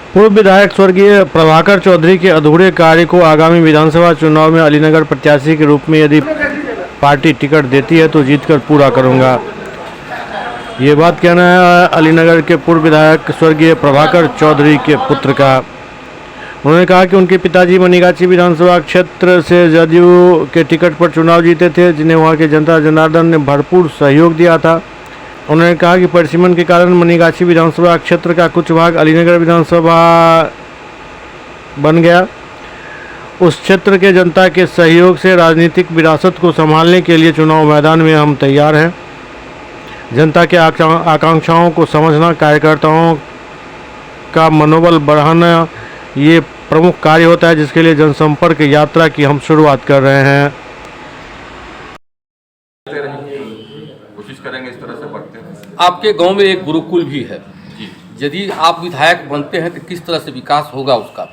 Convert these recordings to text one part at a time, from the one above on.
पूर्व विधायक स्वर्गीय प्रभाकर चौधरी के अधूरे कार्य को आगामी विधानसभा चुनाव में अलीनगर प्रत्याशी के रूप में यदि पार्टी टिकट देती है तो जीतकर पूरा करूंगा। ये बात कहना है अलीनगर के पूर्व विधायक स्वर्गीय प्रभाकर चौधरी के पुत्र का। उन्होंने कहा कि उनके पिताजी मनीगाछी विधानसभा क्षेत्र से जदयू के टिकट पर चुनाव जीते थे, जिन्हें वहां के जनता जनार्दन ने भरपूर सहयोग दिया था। उन्होंने कहा कि परिसीमन के कारण मनीगाछी विधानसभा क्षेत्र का कुछ भाग अलीनगर विधानसभा बन गया। उस क्षेत्र के जनता के सहयोग से राजनीतिक विरासत को संभालने के लिए चुनाव मैदान में हम तैयार हैं। जनता के आकांक्षाओं को समझना, कार्यकर्ताओं का मनोबल बढ़ाना ये प्रमुख कार्य होता है, जिसके लिए जनसंपर्क यात्रा की हम शुरुआत कर रहे हैं। कोशिश करेंगे इस तरह से बढ़ते हैं। आपके गांव में एक गुरुकुल भी है जी, यदि आप विधायक बनते हैं तो किस तरह से विकास होगा उसका?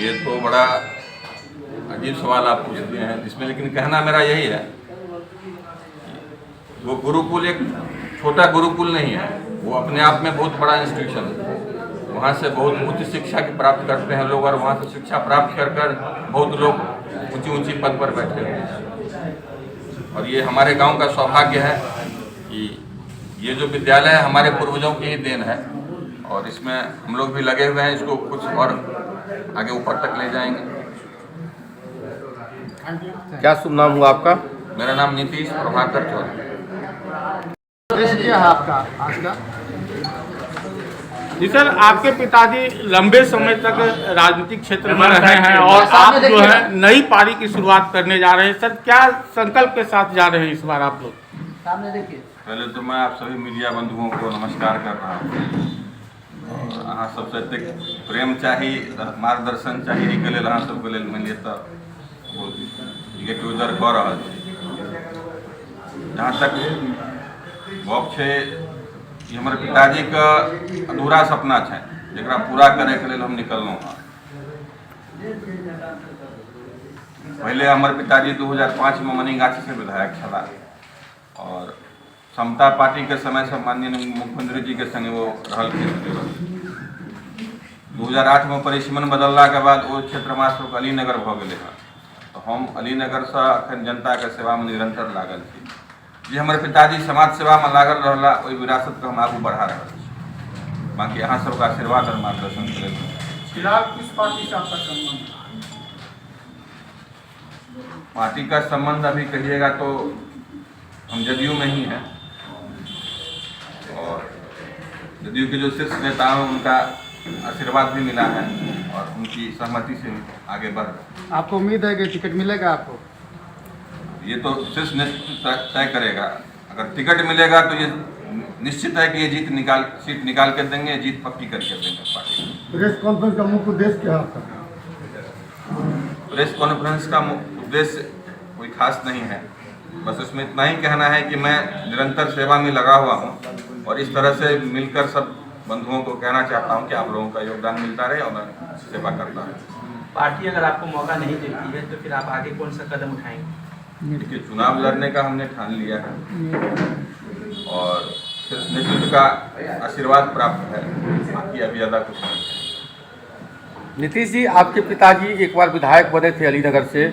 ये तो बड़ा अजीब सवाल आप पूछते हैं इसमें, लेकिन कहना मेरा यही है, वो गुरुकुल एक छोटा गुरुकुल नहीं है, वो अपने आप में बहुत बड़ा इंस्टीट्यूशन है। वहाँ से बहुत उच्च शिक्षा प्राप्त करते हैं लोग, और वहाँ से शिक्षा प्राप्त कर कर बहुत लोग ऊंची ऊंची पद पर बैठे हुए हैं। और ये हमारे गांव का सौभाग्य है कि ये जो विद्यालय है हमारे पूर्वजों की ही देन है, और इसमें हम लोग भी लगे हुए हैं, इसको कुछ और आगे ऊपर तक ले जाएंगे। क्या शुभ नाम हुआ आपका? मेरा नाम नीतीश प्रभाकर चौधरी। क्या है आपका आज का? जी सर, आपके पिताजी लंबे समय तक राजनीतिक क्षेत्र में रहे हैं और आप जो है नई पारी की शुरुआत करने जा रहे हैं। सर, क्या संकल्प के साथ जा रहे हैं इस बार आप लोग? सामने देखिए। पहले तो मैं आप सभी मीडिया बंधुओं को नमस्कार कर रहा हूँ, और अहाँ सबसे अधिक प्रेम चाहिए, मार्गदर्शन चाहिए के लिए अहाँ सबके लिए मानिए तो गेट टूगेदर कऽ रहल छी। जहाँ तक गप है, ये हमारे पिताजी का अधूरा सपना है, जरा पूरा करे के लिए हम निकलना है। पहले हमारे पिताजी 2005 में मनीगाछी से विधायक छला, और समता पार्टी के समय से माननीय मुख्यमंत्री जी के संगे वो रहल। 2008 में परिसीमन बदलला के बाद वो क्षेत्र में अलीनगर भ गए हैं, तो हम अलीनगर से अखन जनता के सेवा में निरंतर लागल छी। जी हमारे पिताजी समाज सेवा में लागल रहला, वही विरासत को हम आगू बढ़ा रहे हैं। बाकी अहाँ सबका आशीर्वाद और मार्गदर्शन के फिलहाल किस पार्टी से आपका संबंध? पार्टी का संबंध अभी कहिएगा तो हम जदयू में ही हैं, और जदयू के जो शीर्ष नेता हैं उनका आशीर्वाद भी मिला है, और उनकी सहमति से आगे बढ़ रहे हैं। आपको उम्मीद है कि टिकट मिलेगा आपको? ये तो शीर्ष नेतृत्व तय करेगा। अगर टिकट मिलेगा तो ये निश्चित है कि ये सीट निकाल कर देंगे, जीत पक्की करके देंगे पार्टी। प्रेस कॉन्फ्रेंस का मुख्य उद्देश्य क्या है? प्रेस कॉन्फ्रेंस का उद्देश्य कोई खास नहीं है, बस उसमें इतना ही कहना है कि मैं निरंतर सेवा में लगा हुआ हूँ, और इस तरह से मिलकर सब बंधुओं को कहना चाहता हूँ कि आप लोगों का योगदान मिलता रहे और मैं सेवा करता हूँ। पार्टी अगर आपको मौका नहीं देती है तो फिर आप आगे कौन सा कदम उठाएंगे? देखिए, चुनाव लड़ने का हमने ठान लिया है, और शीर्ष नेतृत्व का आशीर्वाद प्राप्त है, बाकी अभी ज़्यादा कुछ नहीं है। नीतीश जी, आपके पिताजी एक बार विधायक बने थे अलीनगर से,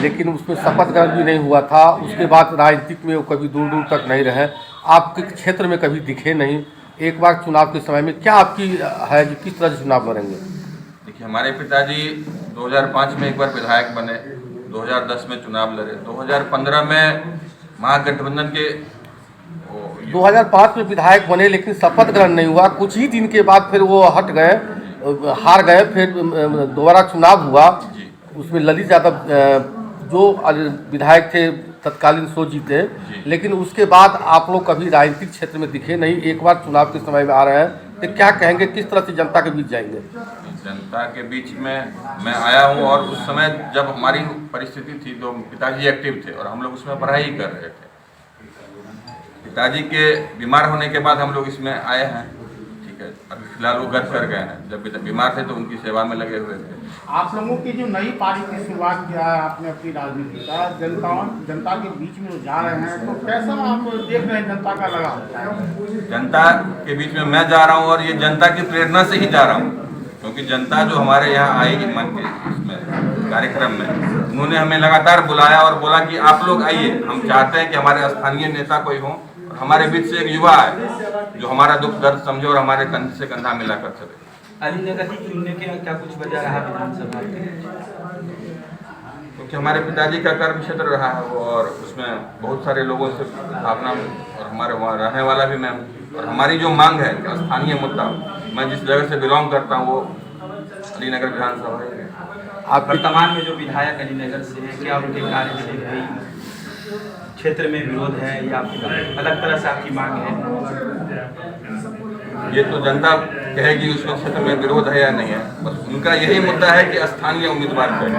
लेकिन उसमें शपथ ग्रहण भी नहीं हुआ था। उसके बाद राजनीतिक में वो कभी दूर दूर तक नहीं रहे, आपके क्षेत्र में कभी दिखे नहीं। एक बार चुनाव के समय में क्या आपकी है कि किस तरह से चुनाव लड़ेंगे? देखिए, हमारे पिताजी 2005 में एक बार विधायक बने, 2010 में चुनाव लड़े, 2015 में महागठबंधन के 2005 में विधायक बने, लेकिन शपथ ग्रहण नहीं हुआ। कुछ ही दिन के बाद फिर वो हट गए, हार गए। फिर दोबारा चुनाव हुआ, उसमें ललित यादव जो विधायक थे तत्कालीन सो जीते, लेकिन उसके बाद आप लोग कभी राजनीतिक क्षेत्र में दिखे नहीं। एक बार चुनाव के समय में आ रहे हैं, तो क्या कहेंगे, किस तरह से जनता के बीच जाएंगे? जनता के बीच में मैं आया हूँ, और उस समय जब हमारी परिस्थिति थी तो पिताजी एक्टिव थे और हम लोग उसमें पढ़ाई कर रहे थे। पिताजी के बीमार होने के बाद हम लोग इसमें आए हैं, ठीक है। अभी फिलहाल वो घर कर गए हैं, जब बीमार थे तो उनकी सेवा में लगे हुए थे। आप लोगों की जो नई पारी की शुरुआत किया है आपने अपनी राजनीति का, जनता के बीच में वो जा रहे हैं, तो कैसा आप देख रहे हैं जनता का लगाव? जनता के बीच में मैं जा रहा हूँ और ये जनता की प्रेरणा से ही जा रहा हूँ, क्योंकि जनता जो हमारे यहाँ आई मन के इसमें कार्यक्रम में, उन्होंने हमें लगातार बुलाया और बोला कि आप लोग आइए, हम चाहते हैं कि हमारे स्थानीय नेता कोई हो और हमारे बीच से एक युवा है जो हमारा दुख दर्द समझे और हमारे कंधे से कंधा मिलाकर चले। अलीनगर ही चुनने के क्या कुछ वजह रहा विधानसभा के? क्योंकि हमारे पिताजी का कर्म क्षेत्र रहा है और उसमें बहुत सारे लोगों से भावना और हमारे वहाँ रहने वाला भी मैं हूँ, और हमारी जो मांग है स्थानीय मुद्दा, मैं जिस जगह से बिलोंग करता हूँ वो अलीनगर विधानसभा है। आप वर्तमान में जो विधायक अलीनगर से हैं, क्या उनके कार्य से कोई क्षेत्र में विरोध है या अलग तरह से आपकी मांग है? ये तो जनता कहेगी उसमें क्षेत्र में विरोध है या नहीं है, बस उनका यही मुद्दा है कि स्थानीय उम्मीदवार करें।